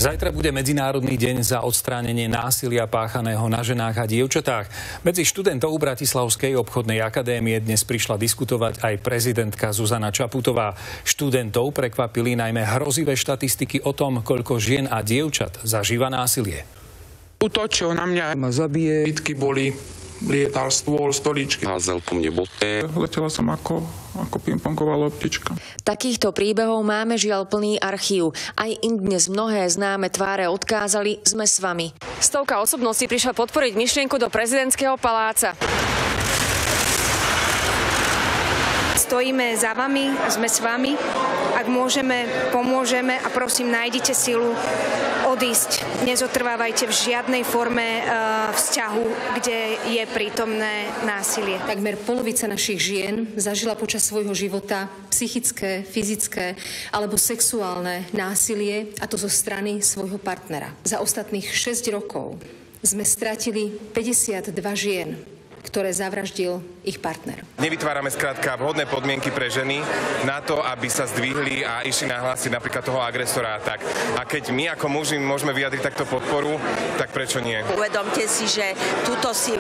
Zajtra bude Medzinárodný deň za odstránenie násilia páchaného na ženách a dievčatách. Medzi študentov Bratislavskej obchodnej akadémie dnes prišla diskutovať aj prezidentka Zuzana Čaputová. Študentov prekvapili najmä hrozivé štatistiky o tom, koľko žien a dievčat zažíva násilie. Utočil na mňa, ma zabije, bitky boli, lietal stôl, stoličky. Házel po mne boty. Letela som ako pingpongová loptička. Takýchto príbehov máme žiaľ plný archív. Aj im dnes mnohé známe tváre odkázali, sme s vami. Stovka osobností prišla podporiť myšlienku do prezidentského paláca. Stojíme za vami, sme s vami. Ak môžeme, pomôžeme a prosím, nájdite silu odísť. Nezotrvávajte v žiadnej forme vzťahu, kde je prítomné násilie. Takmer polovica našich žien zažila počas svojho života psychické, fyzické alebo sexuálne násilie, a to zo strany svojho partnera. Za ostatných 6 rokov sme stratili 52 žien, ktoré zavraždil ich partner. Nevytvárame skrátka vhodné podmienky pre ženy na to, aby sa zdvihli a išli nahlásiť napríklad toho agresora. Tak. A keď my ako muži môžeme vyjadriť takto podporu, tak prečo nie? Uvedomte si, že túto si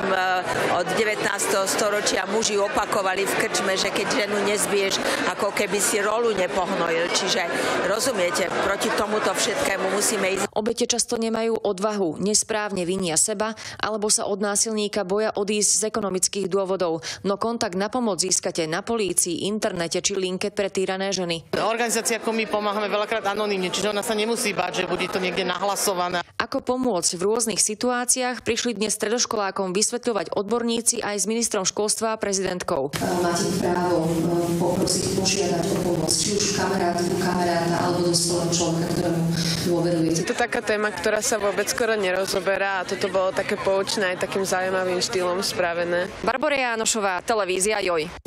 od 19. storočia muži opakovali v krčme, že keď ženu nezbiješ, ako keby si rolu nepohnojil. Čiže rozumiete, proti tomuto všetkému musíme ísť. Obete často nemajú odvahu, nesprávne vinia seba alebo sa od násilníka boja odísť z ekonomických dôvodov. No kontakt na pomoc získate na polícii, internete či linke pre týrané ženy. Organizácia ako my pomáhame veľakrát anonymne, čiže ona sa nemusí báť, že bude to niekde nahlasované. Ako pomôcť v rôznych situáciách prišli dnes stredoškolákom vysvetľovať odborníci aj s ministrom školstva a prezidentkou. Máte právo poprosiť, požiadať o pomoc, či už kamaráta alebo dospelého človeka, ktorému dôverujete. To je taká téma, ktorá sa vôbec skoro nerozoberá, a toto bolo také poučné aj takým zaujímavým štýlom spravené. Barbora Jánošová, televízia JOJ.